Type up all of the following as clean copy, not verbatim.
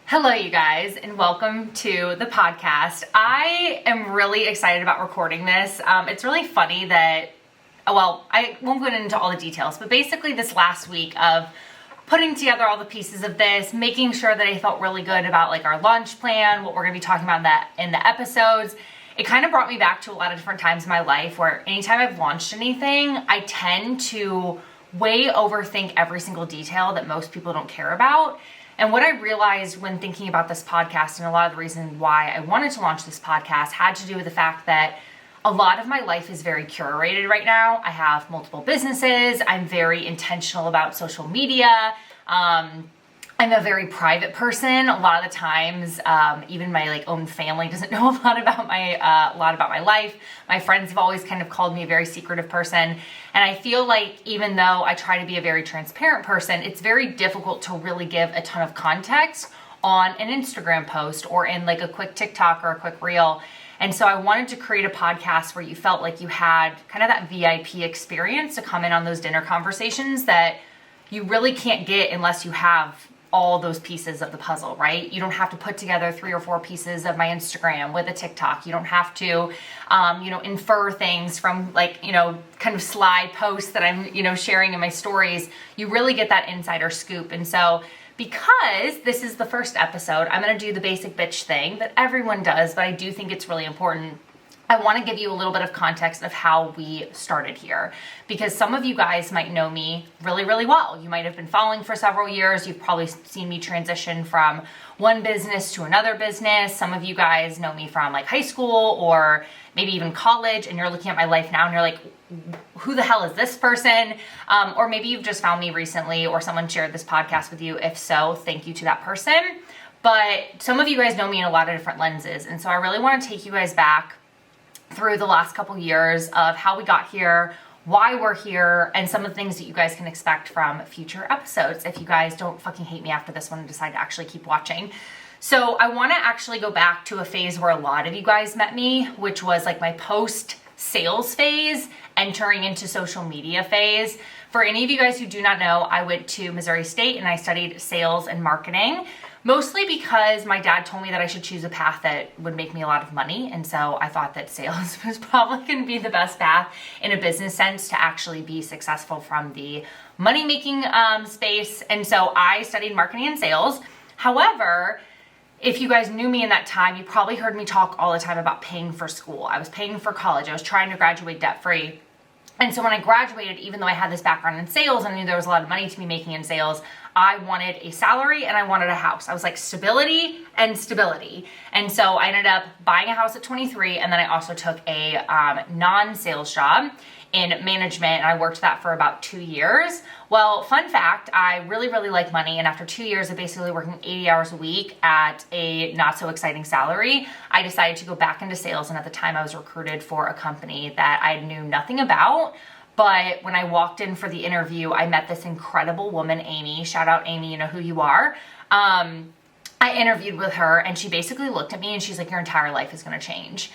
Hello, you guys, and welcome to the podcast. I am really excited about recording this. It's really funny that, I won't go into all the details, but basically this last week of putting together all the pieces of this, making sure that I felt really good about like our launch plan, what we're going to be talking about in the episodes, it kind of brought me back to a lot of different times in my life where anytime I've launched anything, I tend to way overthink every single detail that most people don't care about. And what I realized when thinking about this podcast, and a lot of the reason why I wanted to launch this podcast, had to do with the fact that a lot of my life is very curated right now. I have multiple businesses. I'm very intentional about social media. I'm a very private person. A lot of the times, even my own family doesn't know a lot about my life. My friends have always kind of called me a very secretive person. And I feel like even though I try to be a very transparent person, it's very difficult to really give a ton of context on an Instagram post or in like a quick TikTok or a quick reel. And so I wanted to create a podcast where you felt like you had kind of that VIP experience to come in on those dinner conversations that you really can't get unless you have all those pieces of the puzzle, right? You don't have to put together 3 or 4 pieces of my Instagram with a TikTok. You don't have to, infer things from kind of slide posts that I'm, sharing in my stories. You really get that insider scoop. And so because this is the first episode, I'm going to do the basic bitch thing that everyone does, but I do think it's really important. I want to give you a little bit of context of how we started here, because some of you guys might know me really, really well. You might have been following for several years. You've probably seen me transition from one business to another business. Some of you guys know me from like high school or maybe even college, and you're looking at my life now and you're like, who the hell is this person? Or maybe you've just found me recently or someone shared this podcast with you. If so, thank you to that person. But some of you guys know me in a lot of different lenses. And so I really want to take you guys back through the last couple years of how we got here, why we're here, and some of the things that you guys can expect from future episodes if you guys don't fucking hate me after this one and decide to actually keep watching. So I want to actually go back to a phase where a lot of you guys met me, which was like my post-sales phase, entering into social media phase. For any of you guys who do not know, I went to Missouri State and I studied sales and marketing, mostly because my dad told me that I should choose a path that would make me a lot of money. And so I thought that sales was probably going to be the best path in a business sense to actually be successful from the money-making space. And so I studied marketing and sales. However, if you guys knew me in that time, you probably heard me talk all the time about paying for school. I was paying for college. I was trying to graduate debt-free. And so when I graduated, even though I had this background in sales and I knew there was a lot of money to be making in sales, I wanted a salary and I wanted a house. I was like stability and stability. And so I ended up buying a house at 23, and then I also took a non-sales job in management, and I worked that for about 2 years. Well, fun fact, I really, really like money, and after 2 years of basically working 80 hours a week at a not so exciting salary, I decided to go back into sales, and at the time I was recruited for a company that I knew nothing about. But when I walked in for the interview, I met this incredible woman, Amy. Shout out, Amy, you know who you are. I interviewed with her, and she basically looked at me and she's like, your entire life is going to change.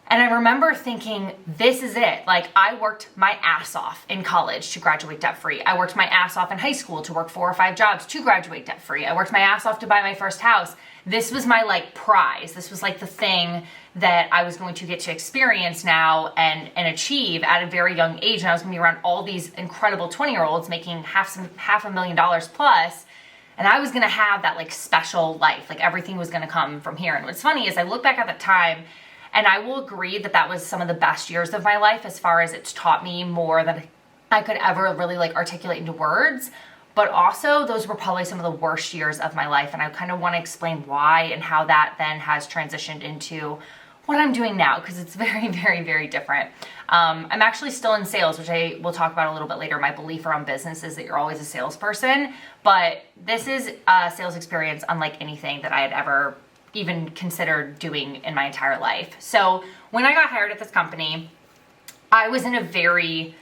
And I remember thinking, this is it. Like, I worked my ass off in college to graduate debt-free. I worked my ass off in high school to work 4 or 5 jobs to graduate debt-free. I worked my ass off to buy my first house. This was my prize. This was the thing that I was going to get to experience now and achieve at a very young age. And I was going to be around all these incredible 20-year-olds making $500,000 plus. And I was going to have that special life. Everything was going to come from here. And what's funny is I look back at the time, and I will agree that that was some of the best years of my life as far as it's taught me more than I could ever really articulate into words. But also those were probably some of the worst years of my life. And I kind of want to explain why and how that then has transitioned into what I'm doing now, because it's very, very, very different. I'm actually still in sales, which I will talk about a little bit later. My belief around business is that you're always a salesperson, but this is a sales experience unlike anything that I had ever even considered doing in my entire life. So when I got hired at this company, I was in a very,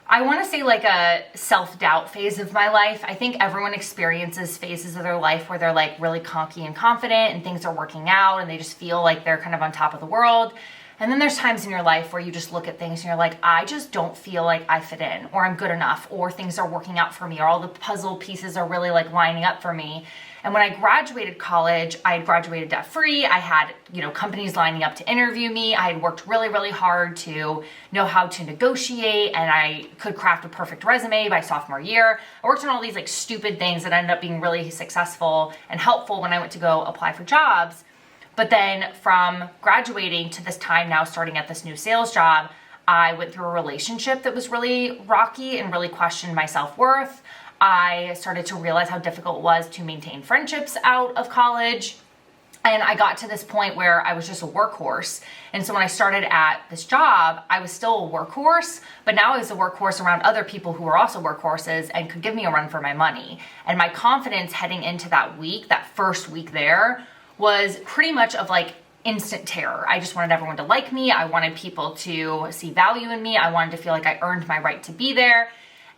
I want to say a self-doubt phase of my life. I think everyone experiences phases of their life where they're really cocky and confident and things are working out and they just feel like they're kind of on top of the world. And then there's times in your life where you just look at things and you're like, I just don't feel like I fit in, or I'm good enough, or things are working out for me, or all the puzzle pieces are really like lining up for me. And when I graduated college, I had graduated debt free. I had, companies lining up to interview me. I had worked really, really hard to know how to negotiate, and I could craft a perfect resume by sophomore year. I worked on all these like stupid things that ended up being really successful and helpful when I went to go apply for jobs. But then from graduating to this time now starting at this new sales job, I went through a relationship that was really rocky and really questioned my self-worth. I started to realize how difficult it was to maintain friendships out of college. And I got to this point where I was just a workhorse. And so when I started at this job, I was still a workhorse, but now I was a workhorse around other people who were also workhorses and could give me a run for my money. And my confidence heading into that week, that first week there, was pretty much of like instant terror. I just wanted everyone to like me. I wanted people to see value in me. I wanted to feel like I earned my right to be there.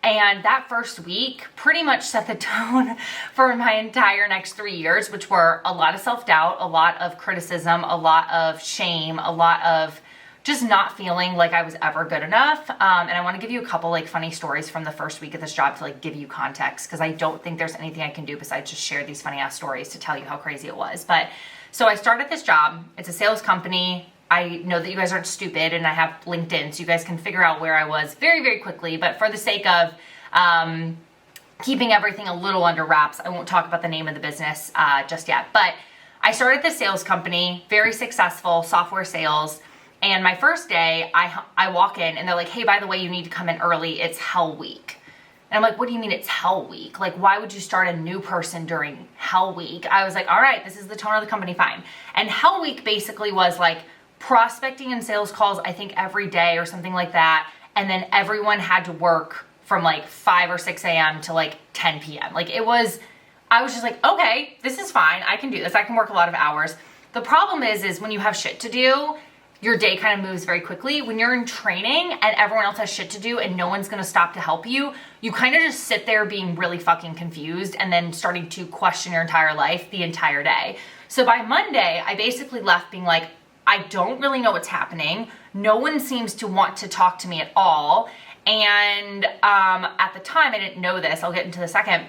And that first week pretty much set the tone for my entire next 3 years, which were a lot of self-doubt, a lot of criticism, a lot of shame, a lot of just not feeling like I was ever good enough. And I want to give you a couple like funny stories from the first week of this job to like give you context, because I don't think there's anything I can do besides just share these funny ass stories to tell you how crazy it was. But so I started this job. It's a sales company. I know that you guys aren't stupid, and I have LinkedIn, so you guys can figure out where I was very, very quickly. But for the sake of keeping everything a little under wraps, I won't talk about the name of the business just yet. But I started this sales company, very successful, software sales. And my first day, I walk in, and they're like, hey, by the way, you need to come in early. It's Hell Week. And I'm like, what do you mean it's Hell Week? Like, why would you start a new person during Hell Week? I was like, all right, this is the tone of the company, fine. And Hell Week basically was like prospecting and sales calls, I think every day or something like that. And then everyone had to work from like 5 or 6 a.m. to like 10 p.m. Like I was just like, okay, this is fine. I can do this. I can work a lot of hours. The problem is when you have shit to do, your day kind of moves very quickly. When you're in training and everyone else has shit to do and no one's going to stop to help you, you kind of just sit there being really fucking confused and then starting to question your entire life the entire day. So by Monday, I basically left being like, I don't really know what's happening. No one seems to want to talk to me at all. And at the time, I didn't know this. I'll get into the second.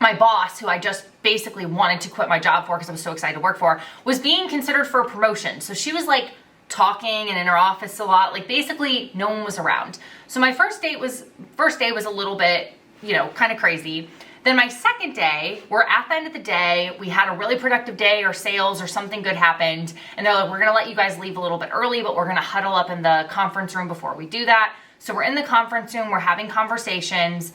My boss, who I just basically wanted to quit my job for because I was so excited to work for, was being considered for a promotion. So she was like talking and in her office a lot. Like basically no one was around. So my first day was a little bit, kind of crazy. Then my second day, we're at the end of the day, we had a really productive day or sales or something good happened. And they're like, we're going to let you guys leave a little bit early, but we're going to huddle up in the conference room before we do that. So we're in the conference room, we're having conversations.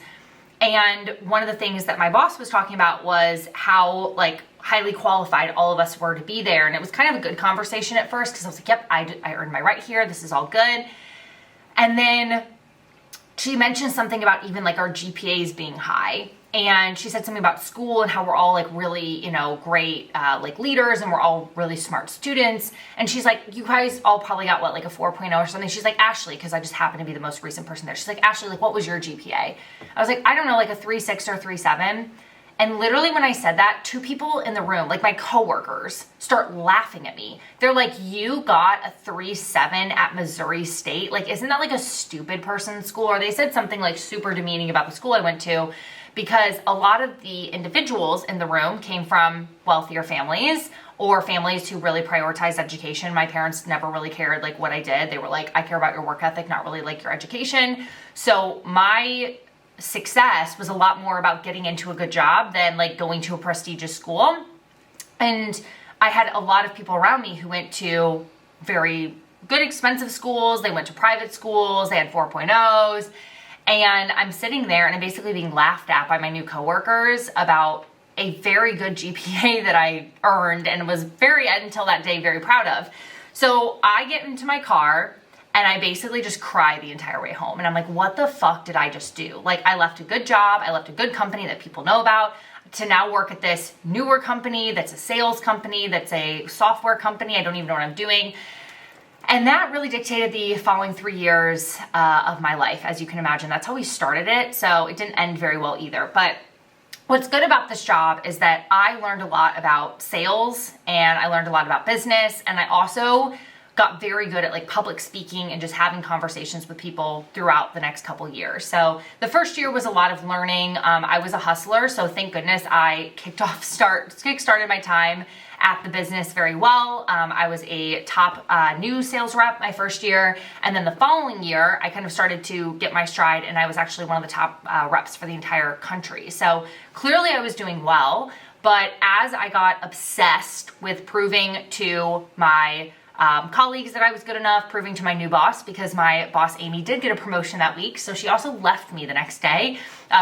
And one of the things that my boss was talking about was how like highly qualified all of us were to be there. And it was kind of a good conversation at first because I was like, yep, I earned my right here. This is all good. And then she mentioned something about even like our GPAs being high. And she said something about school and how we're all like really, great like leaders and we're all really smart students. And she's like, you guys all probably got what, like a 4.0 or something? She's like, Ashley, because I just happened to be the most recent person there. She's like, Ashley, like what was your GPA? I was like, I don't know, like a 3.6 or 3.7. And literally when I said that, 2 people in the room, like my coworkers, start laughing at me. They're like, you got a 3.7 at Missouri State? Like, isn't that like a stupid person's school? Or they said something like super demeaning about the school I went to, because a lot of the individuals in the room came from wealthier families or families who really prioritize education. My parents never really cared like what I did. They were like, I care about your work ethic, not really like your education. So my success was a lot more about getting into a good job than like going to a prestigious school. And I had a lot of people around me who went to very good expensive schools. They went to private schools. They had 4.0s. And I'm sitting there and I'm basically being laughed at by my new coworkers about a very good GPA that I earned and was until that day, very proud of. So I get into my car and I basically just cry the entire way home. And I'm like, what the fuck did I just do? Like I left a good job. I left a good company that people know about to now work at this newer company that's a sales company, that's a software company. I don't even know what I'm doing. And that really dictated the following 3 years of my life, as you can imagine. That's how we started it, so it didn't end very well either. But what's good about this job is that I learned a lot about sales, and I learned a lot about business, and I also got very good at like public speaking and just having conversations with people throughout the next couple years. So the first year was a lot of learning. I was a hustler, so thank goodness I kickstarted my time at the business very well. I was a top new sales rep my first year, and then the following year I kind of started to get my stride, and I was actually one of the top reps for the entire country. So clearly I was doing well, but as I got obsessed with proving to my colleagues that I was good enough, proving to my new boss, because my boss Amy did get a promotion that week, so she also left me the next day.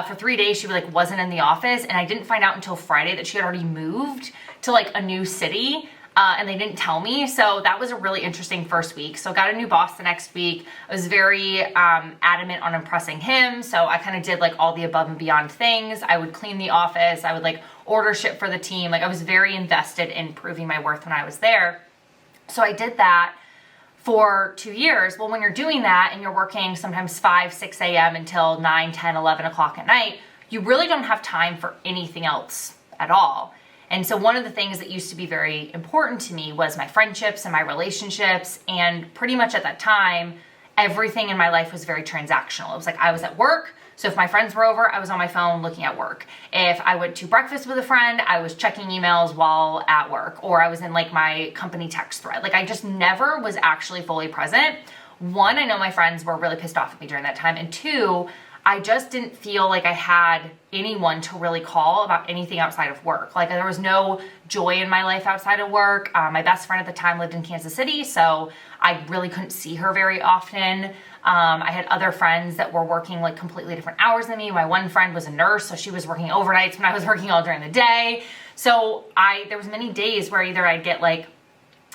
For 3 days she like wasn't in the office, and I didn't find out until Friday that she had already moved to like a new city, and they didn't tell me. So that was a really interesting first week. So I got a new boss the next week. I was very adamant on impressing him, so I kind of did like all the above and beyond things. I would clean the office, I would like order shit for the team. Like I was very invested in proving my worth when I was there. So I did that for 2 years. Well, when you're doing that and you're working sometimes 5, 6 a.m. until 9, 10, 11 o'clock at night, you really don't have time for anything else at all. And so one of the things that used to be very important to me was my friendships and my relationships. And pretty much at that time, everything in my life was very transactional. It was like I was at work. So if my friends were over, I was on my phone looking at work. If I went to breakfast with a friend, I was checking emails while at work, or I was in like my company text thread. Like I just never was actually fully present. One, I know my friends were really pissed off at me during that time. And two, I just didn't feel like I had anyone to really call about anything outside of work. Like there was no joy in my life outside of work. My best friend at the time lived in Kansas City, so I really couldn't see her very often. I had other friends that were working like completely different hours than me. My one friend was a nurse, so she was working overnights when I was working all during the day. So there was many days where either I'd get like,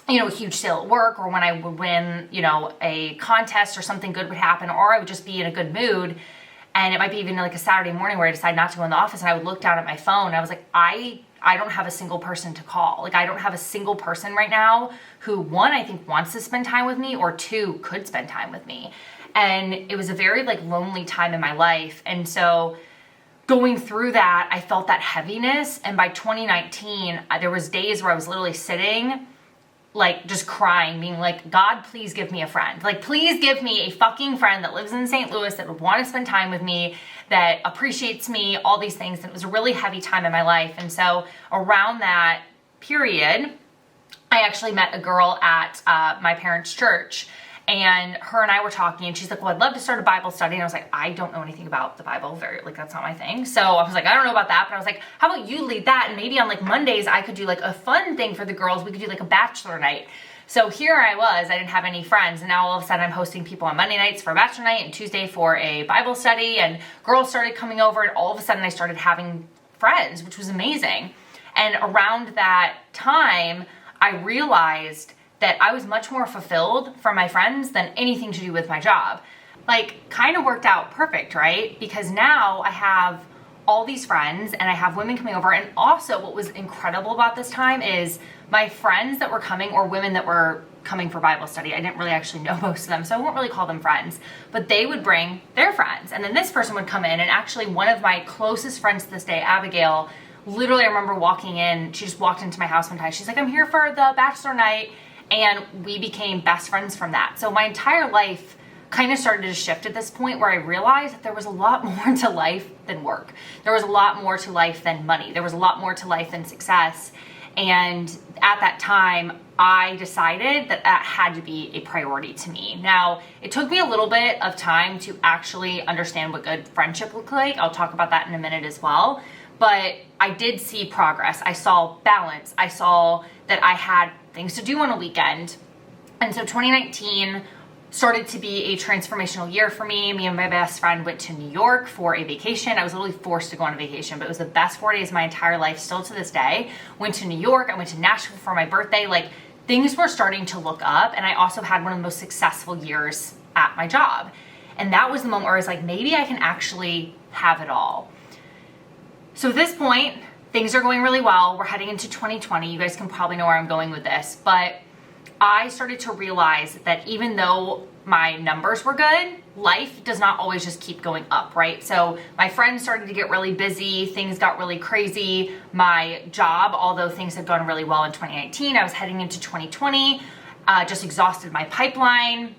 you know, a huge sale at work, or when I would win, you know, a contest or something good would happen, or I would just be in a good mood. And it might be even like a Saturday morning where I decide not to go in the office, and I would look down at my phone and I was like, I don't have a single person to call. Like I don't have a single person right now who, one, I think wants to spend time with me, or two, could spend time with me. And it was a very like lonely time in my life. And so going through that, I felt that heaviness. And by 2019, there was days where I was literally sitting like just crying, being like, God, please give me a friend. Like, please give me a fucking friend that lives in St. Louis, that would want to spend time with me, that appreciates me, all these things. And it was a really heavy time in my life. And so around that period, I actually met a girl at my parents' church. And her and I were talking, and she's like, well, I'd love to start a Bible study. And I was like, I don't know anything about the Bible. That's not my thing. So I was like, I don't know about that. But I was like, how about you lead that? And maybe on like Mondays, I could do like a fun thing for the girls. We could do like a bachelor night. So here I was, I didn't have any friends. And now all of a sudden I'm hosting people on Monday nights for a bachelor night and Tuesday for a Bible study. And girls started coming over, and all of a sudden I started having friends, which was amazing. And around that time, I realized that I was much more fulfilled from my friends than anything to do with my job. Like, kind of worked out perfect, right? Because now I have all these friends and I have women coming over. And also what was incredible about this time is my friends that were coming, or women that were coming for Bible study, I didn't really actually know most of them, so I won't really call them friends, but they would bring their friends. And then this person would come in, and actually one of my closest friends to this day, Abigail, literally I remember walking in, she just walked into my house one time. She's like, I'm here for the bachelor night. And we became best friends from that. So my entire life kind of started to shift at this point, where I realized that there was a lot more to life than work. There was a lot more to life than money. There was a lot more to life than success. And at that time, I decided that that had to be a priority to me. Now, it took me a little bit of time to actually understand what good friendship looked like. I'll talk about that in a minute as well. But I did see progress. I saw balance. I saw that I had things to do on a weekend. And so 2019 started to be a transformational year for me. Me and my best friend went to New York for a vacation. I was literally forced to go on a vacation, but it was the best 4 days of my entire life, still to this day. Went to New York. I went to Nashville for my birthday. Like, things were starting to look up. And I also had one of the most successful years at my job. And that was the moment where I was like, maybe I can actually have it all. So at this point, things are going really well. We're heading into 2020. You guys can probably know where I'm going with this, but I started to realize that even though my numbers were good, life does not always just keep going up, right? So my friends started to get really busy. Things got really crazy. My job, although things had gone really well in 2019, I was heading into 2020. just exhausted my pipeline.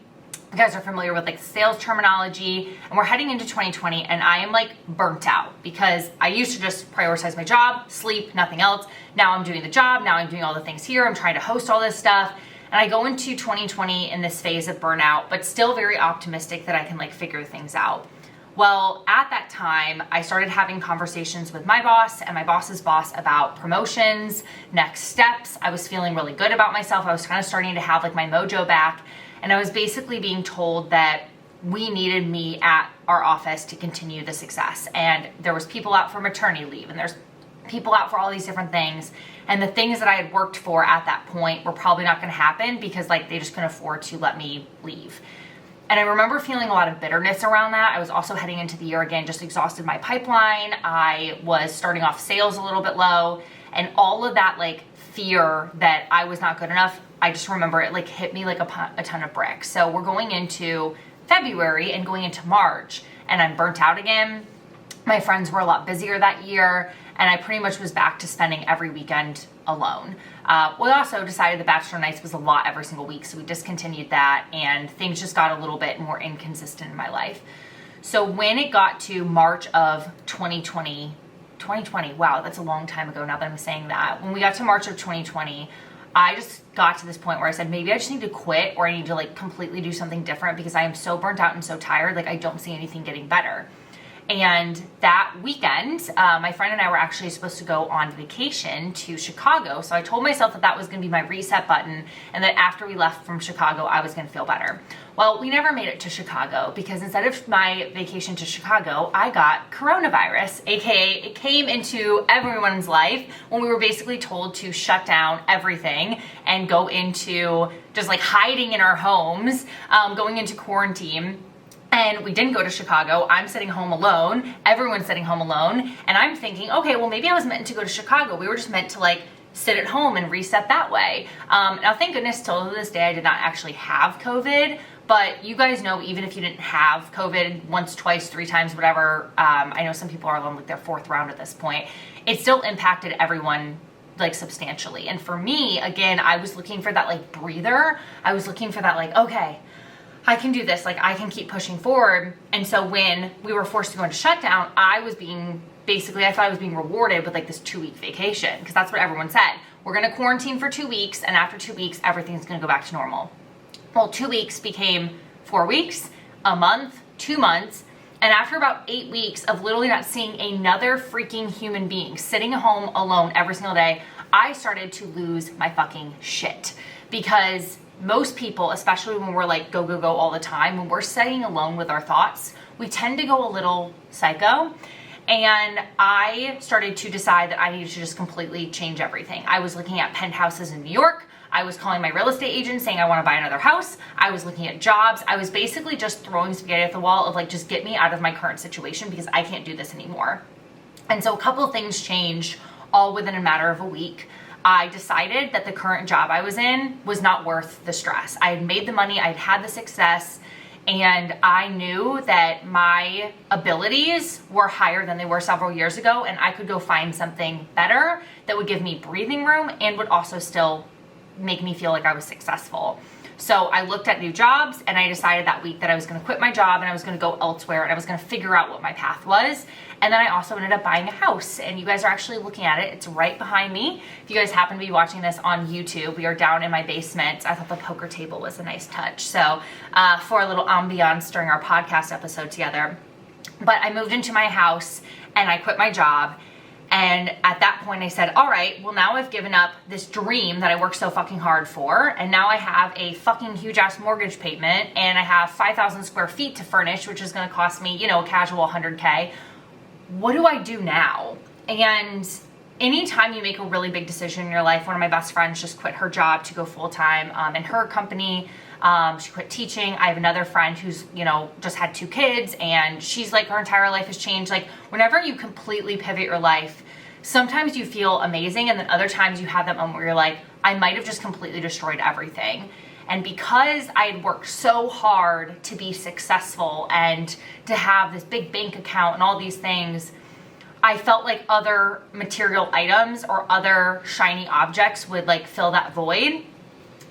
You guys are familiar with like sales terminology, and we're heading into 2020 and I am like burnt out because I used to just prioritize my job, sleep, nothing else. Now I'm doing the job. Now I'm doing all the things here. I'm trying to host all this stuff. And I go into 2020 in this phase of burnout, but still very optimistic that I can like figure things out. Well, at that time, I started having conversations with my boss and my boss's boss about promotions, next steps. I was feeling really good about myself. I was kind of starting to have like my mojo back. And I was basically being told that we needed me at our office to continue the success. And there was people out for maternity leave and there's people out for all these different things. And the things that I had worked for at that point were probably not going to happen because like they just couldn't afford to let me leave. And I remember feeling a lot of bitterness around that. I was also heading into the year again, just exhausted my pipeline. I was starting off sales a little bit low, and all of that like fear that I was not good enough, I just remember it like hit me like a ton of bricks. So we're going into February and going into March, and I'm burnt out again. My friends were a lot busier that year, and I pretty much was back to spending every weekend alone. We also decided the bachelor nights was a lot every single week, so we discontinued that, and things just got a little bit more inconsistent in my life. So when it got to March of 2020, wow, that's a long time ago now that I'm saying that. When we got to March of 2020, I just got to this point where I said, maybe I just need to quit, or I need to like completely do something different because I am so burnt out and so tired. Like I don't see anything getting better. And that weekend, my friend and I were actually supposed to go on vacation to Chicago. So I told myself that that was going to be my reset button, and that after we left from Chicago, I was going to feel better. Well, we never made it to Chicago because instead of my vacation to Chicago, I got coronavirus, aka it came into everyone's life when we were basically told to shut down everything and go into just like hiding in our homes, going into quarantine. And we didn't go to Chicago. I'm sitting home alone. Everyone's sitting home alone. And I'm thinking, okay, well, maybe I was meant to go to Chicago. We were just meant to like sit at home and reset that way. Now, thank goodness, till this day, I did not actually have COVID. But you guys know, even if you didn't have COVID once, twice, three times, whatever, I know some people are on like their fourth round at this point. It still impacted everyone like substantially. And for me, again, I was looking for that like breather. I was looking for that like, okay, I can do this, like I can keep pushing forward. And so when we were forced to go into shutdown, I thought I was being rewarded with like this 2-week vacation, because that's what everyone said. We're gonna quarantine for 2 weeks, and after 2 weeks, everything's gonna go back to normal. Well, 2 weeks became 4 weeks, a month, 2 months, and after about 8 weeks of literally not seeing another freaking human being, sitting at home alone every single day, I started to lose my fucking shit. Because most people, especially when we're like go all the time, when we're sitting alone with our thoughts, we tend to go a little psycho. And I started to decide that I needed to just completely change everything. I was looking at penthouses in New York. I was calling my real estate agent saying I want to buy another house. I was looking at jobs. I was basically just throwing spaghetti at the wall of like, just get me out of my current situation because I can't do this anymore. And so a couple of things changed all within a matter of a week. I decided that the current job I was in was not worth the stress. I had made the money, I'd had the success, and I knew that my abilities were higher than they were several years ago, and I could go find something better that would give me breathing room and would also still make me feel like I was successful. So I looked at new jobs, and I decided that week that I was going to quit my job and I was going to go elsewhere, and I was going to figure out what my path was. And then I also ended up buying a house, and you guys are actually looking at it. It's right behind me. If you guys happen to be watching this on YouTube, we are down in my basement. I thought the poker table was a nice touch. So for a little ambiance during our podcast episode together. But I moved into my house and I quit my job. And at that point I said, all right, well now I've given up this dream that I worked so fucking hard for. And now I have a fucking huge ass mortgage payment, and I have 5,000 square feet to furnish, which is going to cost me, a casual $100K. What do I do now? And anytime you make a really big decision in your life, one of my best friends just quit her job to go full-time in her company. She quit teaching. I have another friend who's, just had 2 kids, and she's like, her entire life has changed. Like, whenever you completely pivot your life, sometimes you feel amazing, and then other times you have that moment where you're like, I might have just completely destroyed everything. And because I had worked so hard to be successful and to have this big bank account and all these things, I felt like other material items or other shiny objects would like fill that void.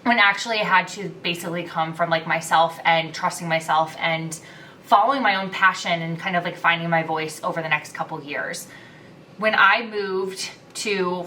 when actually I had to basically come from like myself and trusting myself and following my own passion and kind of like finding my voice over the next couple years. When I moved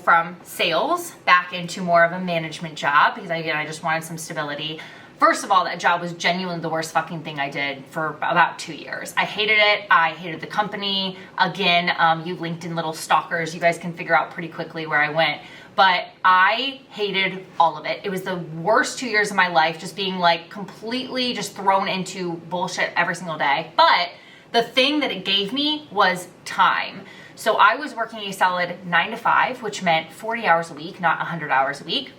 from sales back into more of a management job, because I just wanted some stability. First of all, that job was genuinely the worst fucking thing I did for about 2 years. I hated it. I hated the company. Again, you LinkedIn little stalkers, you guys can figure out pretty quickly where I went. But I hated all of it. It was the worst 2 years of my life, just being like completely just thrown into bullshit every single day. But the thing that it gave me was time. So I was working a solid 9 to 5, which meant 40 hours a week, not 100 hours a week.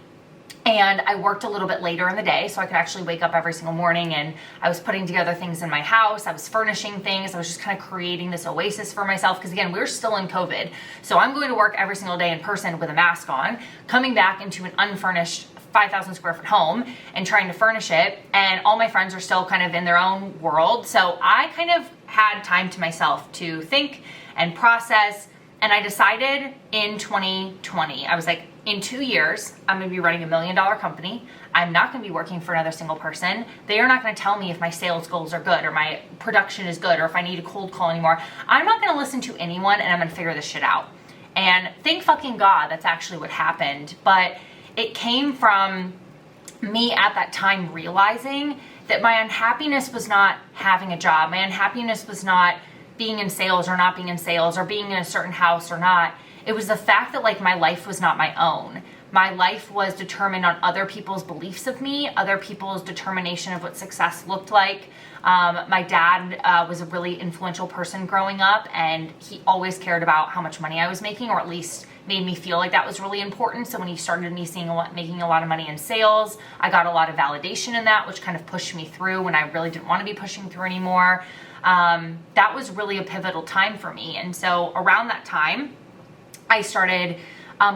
And I worked a little bit later in the day so I could actually wake up every single morning, and I was putting together things in my house. I was furnishing things. I was just kind of creating this oasis for myself because, again, we're still in COVID. So I'm going to work every single day in person with a mask on, coming back into an unfurnished 5,000 square foot home and trying to furnish it. And all my friends are still kind of in their own world. So I kind of had time to myself to think and process. And I decided in 2020, I was like, in 2 years, I'm going to be running $1 million company. I'm not going to be working for another single person. They are not going to tell me if my sales goals are good or my production is good or if I need a cold call anymore. I'm not going to listen to anyone, and I'm going to figure this shit out. And thank fucking God that's actually what happened. But it came from me at that time realizing that my unhappiness was not having a job. My unhappiness was not being in sales or not being in sales or being in a certain house or not. It was the fact that like my life was not my own. My life was determined on other people's beliefs of me, other people's determination of what success looked like. My dad was a really influential person growing up, and he always cared about how much money I was making, or at least made me feel like that was really important. So when he started me making a lot of money in sales, I got a lot of validation in that, which kind of pushed me through when I really didn't want to be pushing through anymore. That was really a pivotal time for me. And so around that time, I started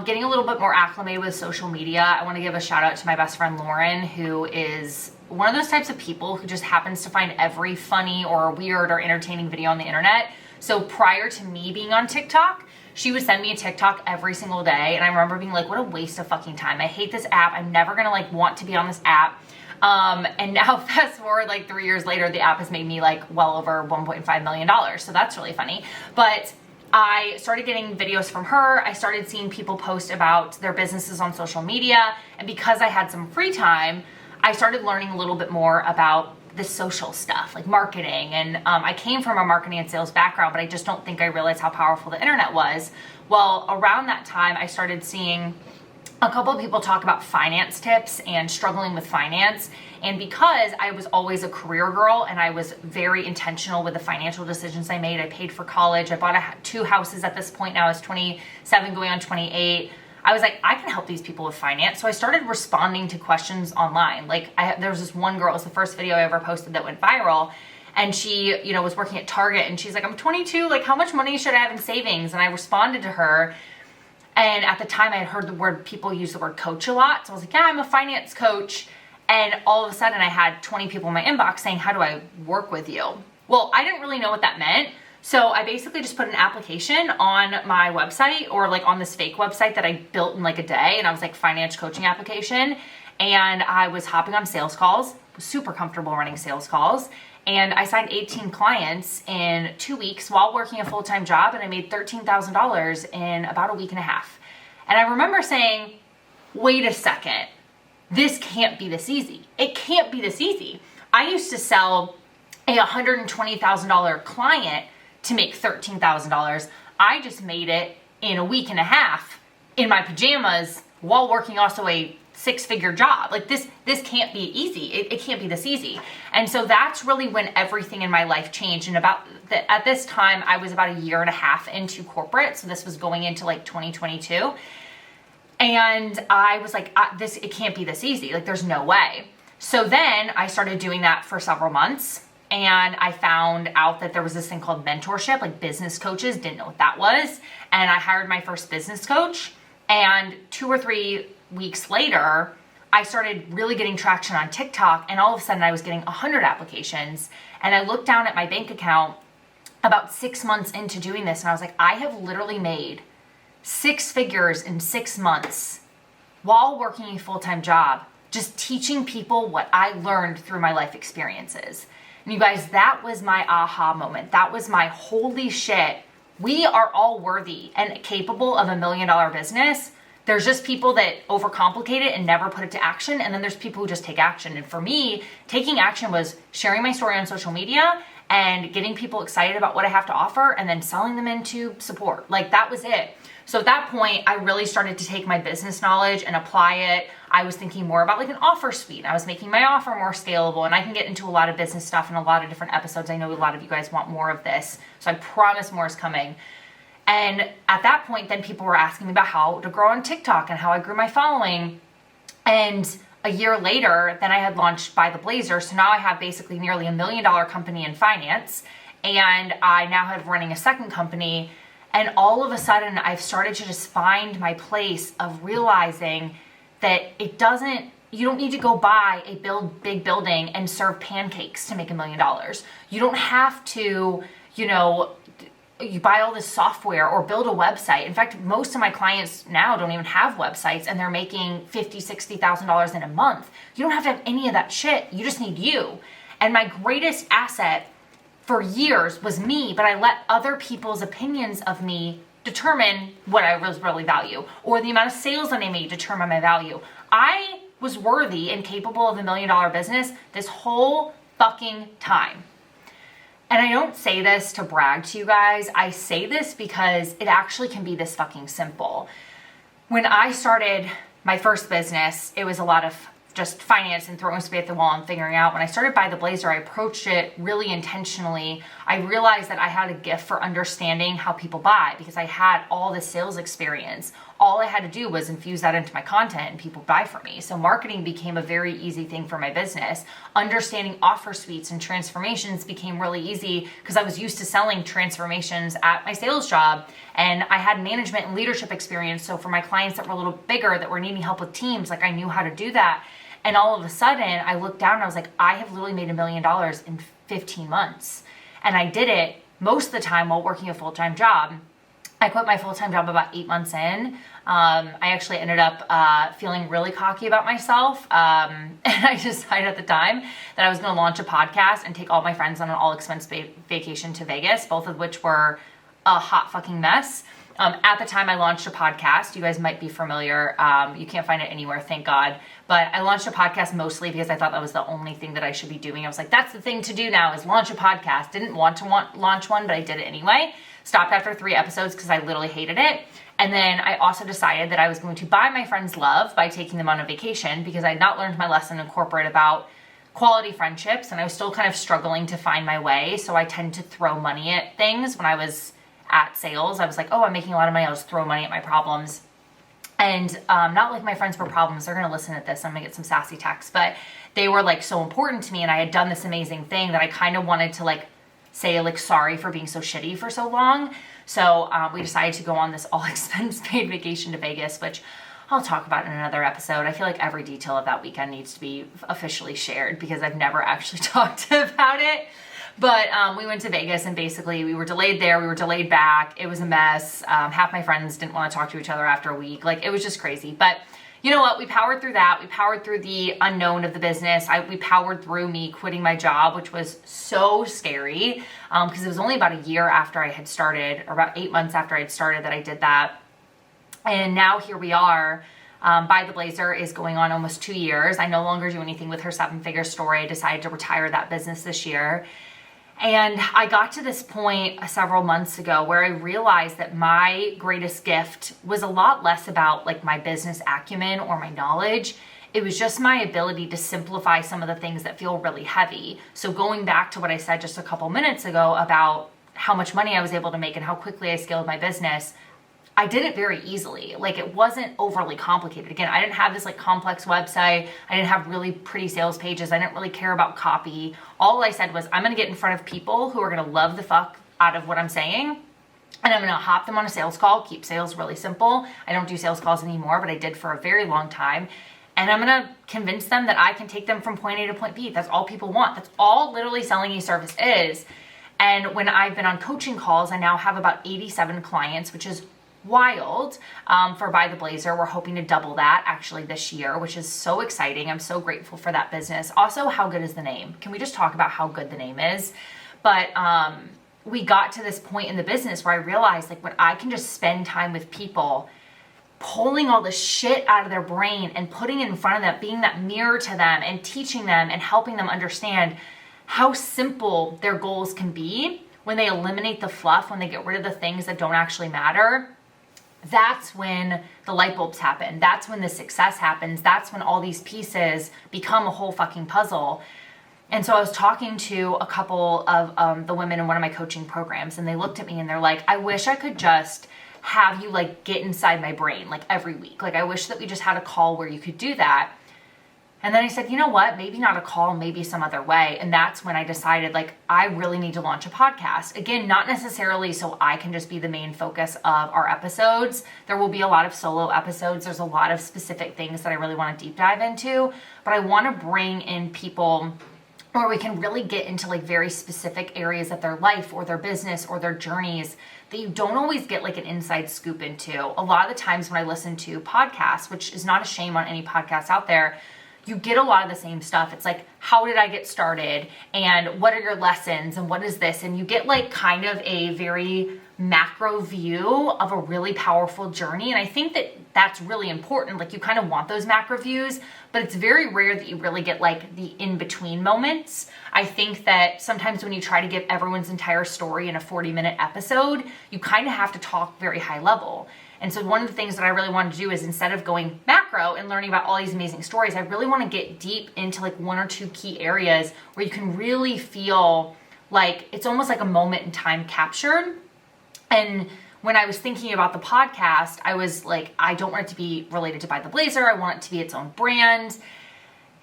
getting a little bit more acclimated with social media. I want to give a shout out to my best friend Lauren, who is one of those types of people who just happens to find every funny or weird or entertaining video on the internet. So prior to me being on TikTok, she would send me a TikTok every single day. And I remember being like, what a waste of fucking time. I hate this app. I'm never going to like want to be on this app. And now fast forward like 3 years later, the app has made me like well over $1.5 million. So that's really funny. But I started getting videos from her. I started seeing people post about their businesses on social media. And because I had some free time, I started learning a little bit more about the social stuff, like marketing. And I came from a marketing and sales background, but I just don't think I realized how powerful the internet was. Well, around that time, I started seeing a couple of people talk about finance tips and struggling with finance. And because I was always a career girl and I was very intentional with the financial decisions I made, I paid for college. I bought 2 houses at this point. Now I was 27 going on 28. I was like, I can help these people with finance. So I started responding to questions online. Like there was this one girl, it was the first video I ever posted that went viral. And she, was working at Target, and she's like, I'm 22. Like, how much money should I have in savings? And I responded to her. And at the time I had heard people use the word coach a lot. So I was like, yeah, I'm a finance coach. And all of a sudden I had 20 people in my inbox saying, how do I work with you? Well, I didn't really know what that meant. So I basically just put an application on my website, or like on this fake website that I built in like a day. And I was like, finance coaching application. And I was hopping on sales calls, was super comfortable running sales calls. And I signed 18 clients in 2 weeks while working a full-time job. And I made $13,000 in about a week and a half. And I remember saying, wait a second, this can't be this easy. It can't be this easy. I used to sell a $120,000 client to make $13,000. I just made it in a week and a half in my pajamas while working also a 6-figure job. Like this can't be easy. It can't be this easy. And so that's really when everything in my life changed. And at this time, I was about a year and a half into corporate. So this was going into like 2022. And I was like, it can't be this easy. Like there's no way. So then I started doing that for several months. And I found out that there was this thing called mentorship, like business coaches, didn't know what that was. And I hired my first business coach. And 2 or 3 weeks later, I started really getting traction on TikTok. And all of a sudden I was getting 100 applications. And I looked down at my bank account about 6 months into doing this. And I was like, I have literally made 6 figures in 6 months while working a full-time job just teaching people what I learned through my life experiences. And you guys, that was my aha moment. That was my holy shit. We are all worthy and capable of $1 million business. There's just people that overcomplicate it and never put it to action. And then there's people who just take action. And for me, taking action was sharing my story on social media and getting people excited about what I have to offer and then selling them into support. Like, that was it. So at that point, I really started to take my business knowledge and apply it. I was thinking more about like an offer suite. I was making my offer more scalable, and I can get into a lot of business stuff in a lot of different episodes. I know a lot of you guys want more of this, so I promise more is coming. And at that point, then people were asking me about how to grow on TikTok and how I grew my following. And a year later, then I had launched By the Blazer. So now I have basically nearly $1 million company in finance. And I now have running a second company. And all of a sudden, I've started to just find my place of realizing that you don't need to go buy a big building and serve pancakes to make $1 million. You don't have to, you buy all this software or build a website. In fact, most of my clients now don't even have websites and they're making $50,000, $60,000 in a month. You don't have to have any of that shit. You just need you. And my greatest asset for years was me, but I let other people's opinions of me determine what I was really value, or the amount of sales that I made determine my value. I was worthy and capable of $1 million business this whole fucking time. And I don't say this to brag to you guys. I say this because it actually can be this fucking simple. When I started my first business, it was a lot of just finance and throwing spade at the wall and figuring out. When I started By the Blazer, I approached it really intentionally. I realized that I had a gift for understanding how people buy because I had all this sales experience. All I had to do was infuse that into my content and people buy from me. So marketing became a very easy thing for my business. Understanding offer suites and transformations became really easy because I was used to selling transformations at my sales job, and I had management and leadership experience. So for my clients that were a little bigger, that were needing help with teams, like I knew how to do that. And all of a sudden I looked down and I was like, I have literally made $1 million in 15 months. And I did it most of the time while working a full-time job. I quit my full-time job about 8 months in. I actually ended up feeling really cocky about myself. And I decided at the time that I was going to launch a podcast and take all my friends on an all-expense vacation to Vegas, both of which were a hot fucking mess. At the time I launched a podcast. You guys might be familiar. You can't find it anywhere, thank God. But I launched a podcast mostly because I thought that was the only thing that I should be doing. I was like, that's the thing to do now, is launch a podcast. Didn't want to launch one, but I did it anyway. Stopped after 3 episodes because I literally hated it. And then I also decided that I was going to buy my friends love by taking them on a vacation because I had not learned my lesson in corporate about quality friendships, and I was still kind of struggling to find my way. So I tend to throw money at things. When I was at sales, I was like, oh, I'm making a lot of money. I'll just throw money at my problems. And not like my friends were problems. They're going to listen to this. I'm going to get some sassy texts. But they were like so important to me, and I had done this amazing thing that I kind of wanted to like say like sorry for being so shitty for so long. So we decided to go on this all-expense paid vacation to Vegas, which I'll talk about in another episode. I feel like every detail of that weekend needs to be officially shared because I've never actually talked about it. But we went to Vegas, and basically we were delayed there. We were delayed back. It was a mess. Half my friends didn't want to talk to each other after a week. Like, it was just crazy. But you know what? We powered through that. We powered through the unknown of the business. We powered through me quitting my job, which was so scary because it was only about a year after I had started, or about 8 months after I had started, that I did that. And now here we are. By the Blazer is going on almost 2 years. I no longer do anything with her 7-figure story. I decided to retire that business this year. And I got to this point several months ago where I realized that my greatest gift was a lot less about like my business acumen or my knowledge. It was just my ability to simplify some of the things that feel really heavy. So going back to what I said just a couple minutes ago about how much money I was able to make and how quickly I scaled my business, I did it very easily. Like, it wasn't overly complicated. Again, I didn't have this like complex website. I didn't have really pretty sales pages. I didn't really care about copy. All I said was, I'm going to get in front of people who are going to love the fuck out of what I'm saying. And I'm going to hop them on a sales call, keep sales really simple. I don't do sales calls anymore, but I did for a very long time. And I'm going to convince them that I can take them from point A to point B. That's all people want. That's all literally selling a service is. And when I've been on coaching calls, I now have about 87 clients, which is wild for By the Blazer. We're hoping to double that actually this year, which is so exciting. I'm so grateful for that business. Also, how good is the name? Can we just talk about how good the name is? But we got to this point in the business where I realized, like, when I can just spend time with people, pulling all the shit out of their brain and putting it in front of them, being that mirror to them and teaching them and helping them understand how simple their goals can be when they eliminate the fluff, when they get rid of the things that don't actually matter, that's when the light bulbs happen. That's when the success happens. That's when all these pieces become a whole fucking puzzle. And so I was talking to a couple of the women in one of my coaching programs, and they looked at me and they're like, I wish I could just have you like get inside my brain like every week. Like, I wish that we just had a call where you could do that. And then I said, you know what, maybe not a call, maybe some other way. And that's when I decided, like, I really need to launch a podcast. Again, not necessarily so I can just be the main focus of our episodes. There will be a lot of solo episodes. There's a lot of specific things that I really want to deep dive into, but I want to bring in people where we can really get into like very specific areas of their life or their business or their journeys that you don't always get like an inside scoop into. A lot of the times when I listen to podcasts, which is not a shame on any podcasts out there, you get a lot of the same stuff. It's like, how did I get started? And what are your lessons? And what is this? And you get like kind of a very macro view of a really powerful journey. And I think that that's really important. Like, you kind of want those macro views, but it's very rare that you really get like the in-between moments. I think that sometimes when you try to give everyone's entire story in a 40-minute episode, you kind of have to talk very high level. And so one of the things that I really want to do is, instead of going macro and learning about all these amazing stories, I really want to get deep into like one or two key areas where you can really feel like it's almost like a moment in time captured. And when I was thinking about the podcast, I was like, I don't want it to be related to By the Blazer. I want it to be its own brand.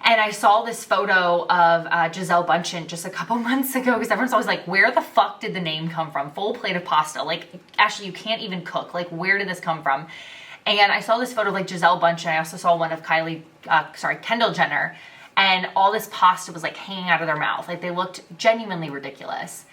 And I saw this photo of Gisele Bündchen just a couple months ago, because everyone's always like, where the fuck did the name come from? Full plate of pasta. Like, Ashley, you can't even cook. Like, where did this come from? And I saw this photo of like Gisele Bündchen. I also saw one of Kendall Jenner. And all this pasta was like hanging out of their mouth. Like, they looked genuinely ridiculous.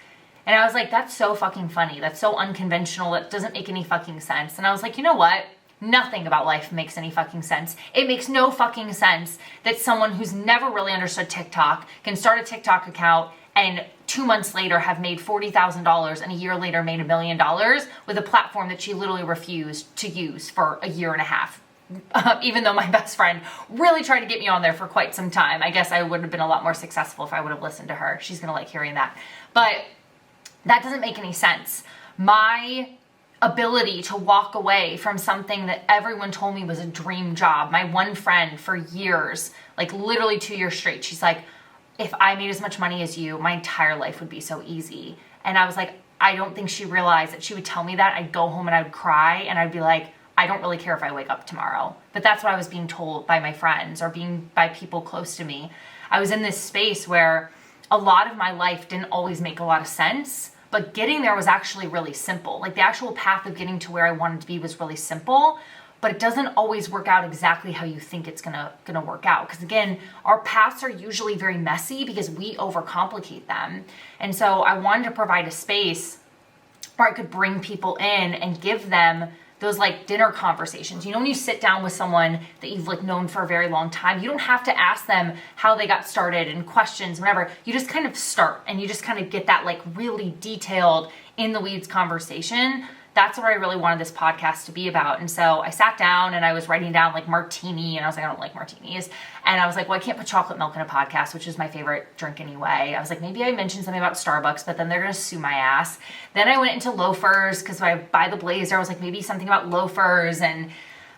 And I was like, that's so fucking funny. That's so unconventional. That doesn't make any fucking sense. And I was like, you know what? Nothing about life makes any fucking sense. It makes no fucking sense that someone who's never really understood TikTok can start a TikTok account and 2 months later have made $40,000 and a year later made $1 million with a platform that she literally refused to use for a year and a half. Even though my best friend really tried to get me on there for quite some time. I guess I would have been a lot more successful if I would have listened to her. She's gonna like hearing that. But that doesn't make any sense. My ability to walk away from something that everyone told me was a dream job. My one friend for years, like literally 2 years straight, she's like, if I made as much money as you, my entire life would be so easy. And I was like, I don't think she realized that she would tell me that. I'd go home and I would cry and I'd be like, I don't really care if I wake up tomorrow. But that's what I was being told by my friends or by people close to me. I was in this space where a lot of my life didn't always make a lot of sense, but getting there was actually really simple. Like, the actual path of getting to where I wanted to be was really simple, but it doesn't always work out exactly how you think it's gonna work out. Because again, our paths are usually very messy because we overcomplicate them. And so I wanted to provide a space where I could bring people in and give them those like dinner conversations. You know, when you sit down with someone that you've like known for a very long time, you don't have to ask them how they got started and questions, whatever. You just kind of start and you just kind of get that like really detailed in the weeds conversation. That's what I really wanted this podcast to be about. And so I sat down and I was writing down like martini, and I was like, I don't like martinis. And I was like, well, I can't put chocolate milk in a podcast, which is my favorite drink anyway. I was like, maybe I mentioned something about Starbucks, but then they're going to sue my ass. Then I went into loafers because I buy the blazer. I was like, maybe something about loafers. And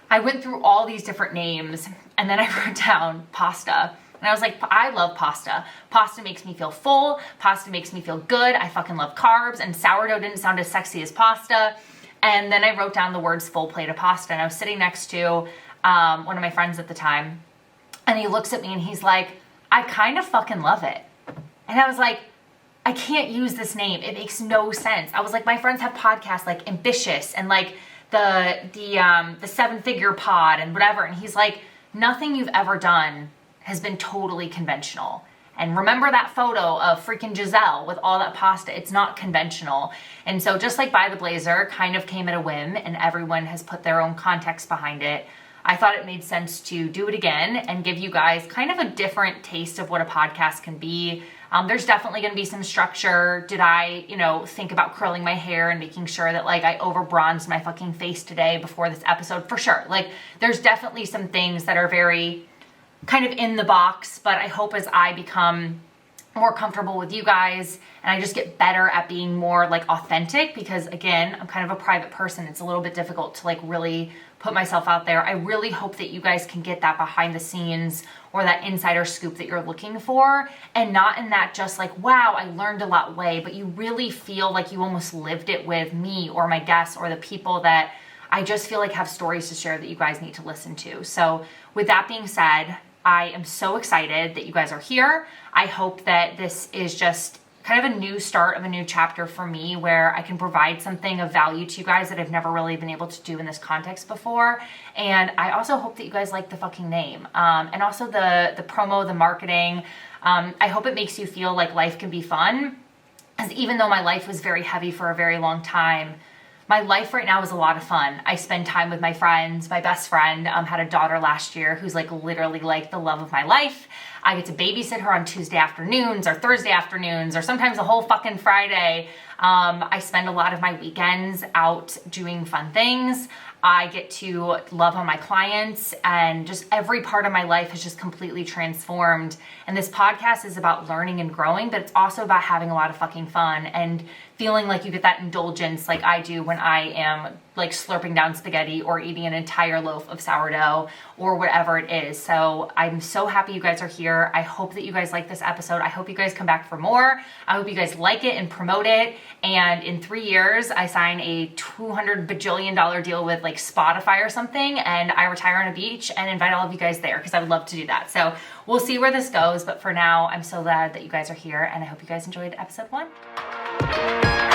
I went through all these different names, and then I wrote down pasta. And I was like, I love pasta. Pasta makes me feel full. Pasta makes me feel good. I fucking love carbs. And sourdough didn't sound as sexy as pasta. And then I wrote down the words full plate of pasta. And I was sitting next to one of my friends at the time. And he looks at me and he's like, I kind of fucking love it. And I was like, I can't use this name. It makes no sense. I was like, my friends have podcasts like Ambitious and like the 7-figure pod and whatever. And he's like, nothing you've ever done has been totally conventional. And remember that photo of freaking Giselle with all that pasta. It's not conventional. And so just like Buy the Blazer kind of came at a whim and everyone has put their own context behind it, I thought it made sense to do it again and give you guys kind of a different taste of what a podcast can be. There's definitely going to be some structure. Did I, think about curling my hair and making sure that like I over bronzed my fucking face today before this episode? For sure. Like there's definitely some things that are very kind of in the box, but I hope as I become more comfortable with you guys and I just get better at being more like authentic, because again, I'm kind of a private person. It's a little bit difficult to like really put myself out there. I really hope that you guys can get that behind the scenes or that insider scoop that you're looking for, and not in that just like, wow, I learned a lot way, but you really feel like you almost lived it with me or my guests or the people that I just feel like have stories to share that you guys need to listen to. So with that being said, I am so excited that you guys are here. I hope that this is just kind of a new start of a new chapter for me where I can provide something of value to you guys that I've never really been able to do in this context before. And I also hope that you guys like the fucking name. And also the promo, the marketing. I hope it makes you feel like life can be fun. Because even though my life was very heavy for a very long time, my life right now is a lot of fun. I spend time with my friends. My best friend had a daughter last year who's like literally like the love of my life. I get to babysit her on Tuesday afternoons or Thursday afternoons or sometimes a whole fucking Friday. I spend a lot of my weekends out doing fun things. I get to love on my clients, and just every part of my life has just completely transformed. And this podcast is about learning and growing, but it's also about having a lot of fucking fun and feeling like you get that indulgence like I do when I am like slurping down spaghetti or eating an entire loaf of sourdough or whatever it is. So I'm so happy you guys are here. I hope that you guys like this episode. I hope you guys come back for more. I hope you guys like it and promote it. And in 3 years, I sign a $200 bajillion deal with like Spotify or something, and I retire on a beach and invite all of you guys there because I would love to do that. So we'll see where this goes. But for now, I'm so glad that you guys are here, and I hope you guys enjoyed episode 1.